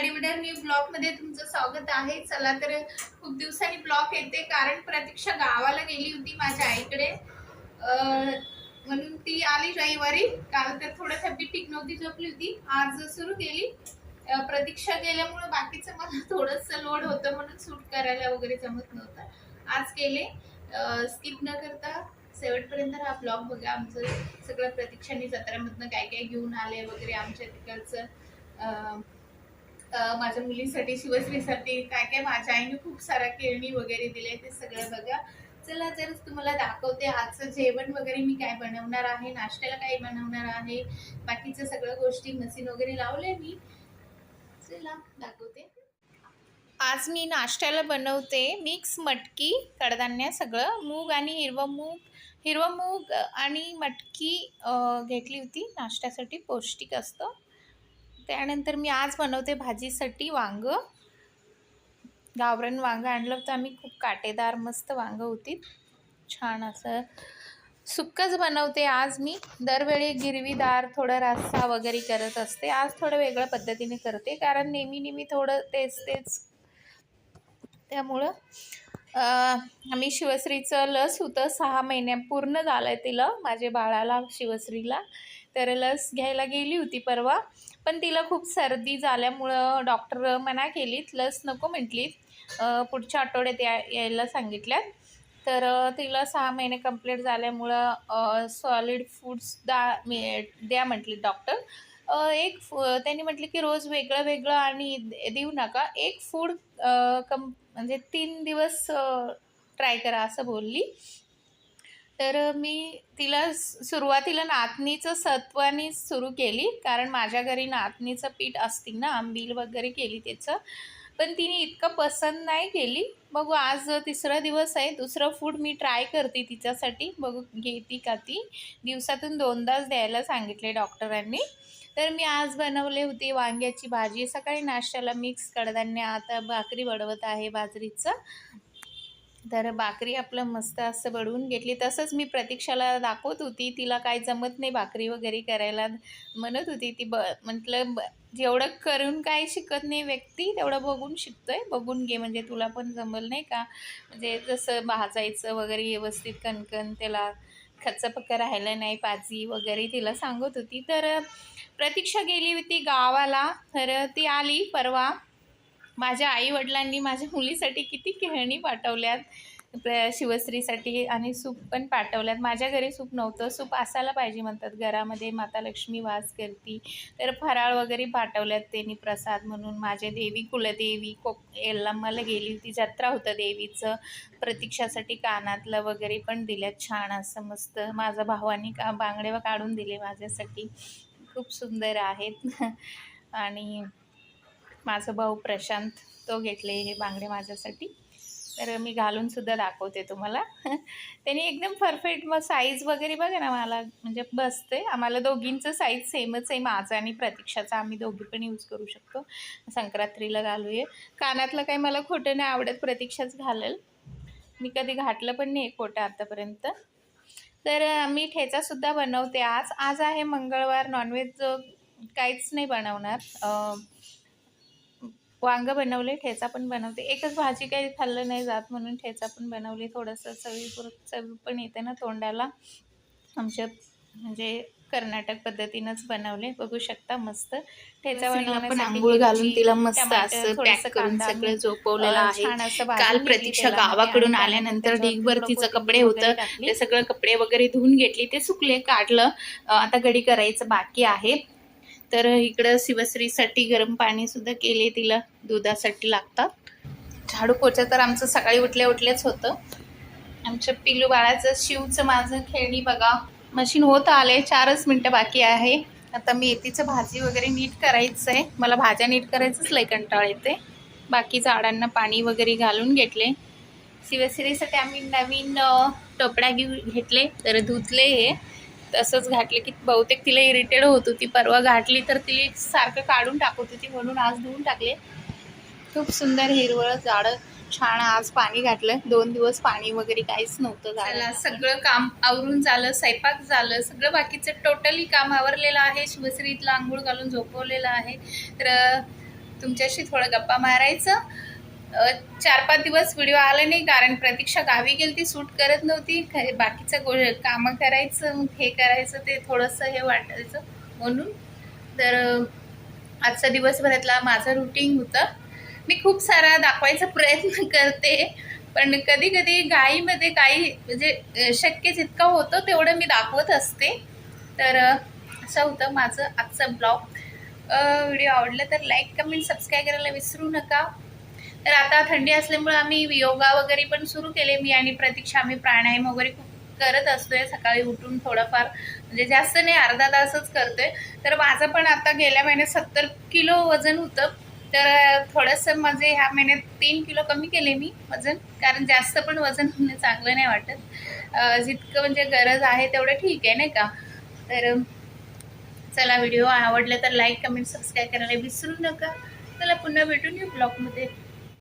साडीविडर new blog मध्ये तुमचं स्वागत आहे। चला तर खूप दिवसांनी ब्लॉग येते कारण प्रतीक्षा गावाला गेली होती माझ्या आईकडे, म्हणून ती आली रविवारी। काल तर थोडं तब्येत ठीक नव्हती, झोपली होती। आज सुरू केली। प्रतीक्षा गेल्यामुळे बाकीचं मला थोडंसं लोड होतं म्हणून शूट करायला वगैरे जमत नव्हतं। आज केले, स्किप न करता शेवटपर्यंत हा ब्लॉग बघा। आमचं सगळं प्रतीक्षाने जत्रामधनं काय काय घेऊन आले वगैरे, आमच्या तिकडचं माझ्या मुलीसाठी शिवश्रीसाठी काय काय माझ्या आईने खूप सारा केळणी वगैरे दिले, ते सगळं बघा। चला तर तुम्हाला दाखवते आजचं जेवण वगैरे मी काय बनवणार आहे, नाश्त्याला काय बनवणार आहे, बाकीच्या सगळ्या गोष्टी मशीन वगैरे लावले मी। चला दाखवते। आज मी नाश्त्याला बनवते मिक्स मटकी कडधान्य, सगळं मूग आणि हिरवा मूग आणि मटकी घेतली होती नाश्त्यासाठी, पौष्टिक असतं। त्यानंतर मी आज बनवते भाजीसाठी वांग, गावरान वांग आणलं होतं आम्ही, खूप काटेदार मस्त वांग होती, छान असं। सुक्कच बनवते आज मी, दरवेळी गिरवीदार थोडं रस्सा वगैरे करत असते। आज थोडं वेगळ्या पद्धतीने करते कारण नेहमी थोडं तेच त्यामुळं आम्ही शिवश्रीचं लस होतं 6 महिने पूर्ण झालंय तिला, माझ्या बाळाला शिवश्रीला। तर लस घ्यायला गेली होती परवा, पण तिला खूप सर्दी झाल्यामुळं डॉक्टर मना केलीत, लस नको म्हटलीत, पुढच्या आठवड्यात यायला सांगितल्यात। तर तिला 6 महिने कंप्लीट झाल्यामुळं सॉलिड फूड्स द्या म्हटली डॉक्टर। त्यांनी म्हटले की रोज वेगळं आणि देऊ नका, एक फूड म्हणजे 3 दिवस ट्राय करा असं बोलली। तर मी तिला सुरुवातीला नाचणीचं सत्वानी सुरू केली, कारण माझ्या घरी नाचणीचं पीठ असते ना, आंबील वगैरे केली त्याचं, पण तिने इतकं पसंत नाही केली। बघू आज 3रा दिवस आहे, दुसरं फूड मी ट्राय करते तिच्यासाठी, बघू घेते का ती। दिवसातून 2दाच द्यायला सांगितले डॉक्टरांनी। तर मी आज बनवले होते वांग्याची भाजी, सकाळी नाश्त्याला मिक्स कडधान्य, आता भाकरी बनवत आहे बाजरीचं। तर भाकरी आपलं मस्त असं बनवून घेतली। तसंच मी प्रतीक्षाला दाखवत होती, तिला काय जमत नाही भाकरी वगैरे करायला, म्हणत होती ती म्हटलं जेवढं करून काय शिकत नाही व्यक्ती, तेवढं बघून शिकतोय, बघून घे म्हणजे तुला पण जमल नाही का, म्हणजे जसं भाजायचं वगैरे व्यवस्थित, कणकण त्याला खच्चपक्का राहिलं नाही पाजी वगैरे तिला सांगत होती। तर प्रतीक्षा गेली होती गावाला, तर ती आली परवा। माझ्या आईवडिलांनी माझ्या मुलीसाठी किती खेळणी पाठवल्यात, शिवश्रीसाठी, आणि सूप पण पाठवल्यात। माझ्या घरी सूप नव्हतं, सूप असायला पाहिजे म्हणतात घरामध्ये, माता लक्ष्मी वास करती। तर फराळ वगैरे पाठवल्यात त्यांनी प्रसाद म्हणून। माझे देवी कुलदेवी यल्लम्माला गेली होती, जत्रा होतं देवीचं, प्रतीक्षासाठी कानातलं वगैरे पण दिल्यात छान असं मस्त। माझ्या भावानी बांगडे काढून दिले माझ्यासाठी, खूप सुंदर आहेत। आणि माझा भाऊ प्रशांत, तो घेतले हे बांगडे माझ्यासाठी, तर मी घालून सुद्धा दाखवते तुम्हाला। त्यांनी एकदम परफेक्ट, मग साईज वगैरे बघा ना, मला म्हणजे बसते। आम्हाला दोघींचं साईज सेमच आहे, माझा आणि प्रतीक्षाचा, आम्ही दोघी पण यूज करू शकतो। संक्रांतीला घालूया। कानातलं काही मला खोटं नाही आवडत, प्रतीक्षाच घालेल, मी कधी घातलं पण नाही खोटं आतापर्यंत। तर मी ठेचासुद्धा बनवते आज आहे मंगळवार, नॉनव्हेज काहीच नाही बनवणार। वांग बनवले, ठेचा पण बनवते, एकच भाजी काही खाल्लं नाही जात म्हणून ठेचा पण बनवले, थोडंसं चवी पण येते ना तोंडाला। आमच्या म्हणजे कर्नाटक पद्धतीनंच बनवले, बघू शकता मस्त। ठेचा बनवण्यासाठी आंघोळ घालून तिला मस्त असं पॅक करून सगळं झोपवलेलं आहे। काल प्रतीक्षा गावाकडून आल्यानंतर ढीगभर तिचं कपडे होतं, ते सगळं कपडे वगैरे धुवून घेतली, ते सुकले, काढलं, आता घडी करायचं बाकी आहे। तर इकडं शिवश्रीसाठी गरम पाणी सुद्धा केले, तिला दुधासाठी लागतात। झाडू पोछा तर आमचं सकाळी उठल्याच होतं। आमच्या पिल्लू बाळाचं शिवचं माझं खेळणी बघा, मशीन होत आले, 4च मिनटं बाकी आहे। आता मेथीचं भाजी वगैरे नीट करायचं आहे, मला भाज्या नीट करायचंच लय कंटाळ येते। बाकी झाडांना पाणी वगैरे घालून घेतले। शिवश्रीसाठी आम्ही नवीन टोपडा घेतले, तर धुतले, हे तसंच घातले की बहुतेक तिला इरिटेड होत होती, परवा घातली तर तिला सारखं काढून टाकत होती, म्हणून आज धुवून टाकले। खूप सुंदर हिरवळ झाडं छान, आज पाणी घातलं, 2 दिवस पाणी वगैरे काहीच नव्हतं झाडाला। सगळं काम आवरून झालं, स्वयंपाक झालं, सगळं बाकीचं टोटली काम आवरलेलं आहे। शिवश्रीला आंघोळ घालून झोपवलेलं आहे। तर तुमच्याशी थोडं गप्पा मारायचं. 4-5 दिवस व्हिडिओ आला नाही कारण प्रतीक्षा गावी गेली, ती सूट करत नव्हती. बाकीचं कामं करायचं, मग हे करायचं, ते थोडंसं हे वाटायचं म्हणून. तर आजचा दिवसभरातला माझं रुटीन होतं. मी खूप सारा दाखवायचा प्रयत्न करते, पण कधी कधी घाईमध्ये काही म्हणजे शक्य जितकं होतं तेवढं मी दाखवत असते. तर असं होतं माझं आजचं ब्लॉग. व्हिडिओ आवडला तर लाईक, कमेंट, सबस्क्राईब करायला विसरू नका. तर आता थंडी असल्यामुळे आम्ही योगा वगैरे पण सुरू केले. मी आणि प्रतीक्षा आम्ही प्राणायाम वगैरे खूप करत असतोय. सकाळी उठून थोडंफार, म्हणजे जास्त नाही, अर्धा तासच करतोय. तर माझं पण आता गेल्या महिन्यात 70 किलो वजन होतं. तर थोडंसं माझे ह्या महिन्यात 3 किलो कमी केले मी वजन, कारण जास्त पण वजन होणं चांगलं नाही वाटत. जितकं म्हणजे गरज आहे तेवढं ठीक आहे, नाही का. तर चला, व्हिडिओ आवडला तर लाईक, कमेंट, सबस्क्राईब करायला विसरू नका. चला, पुन्हा भेटून येऊ ब्लॉगमध्ये.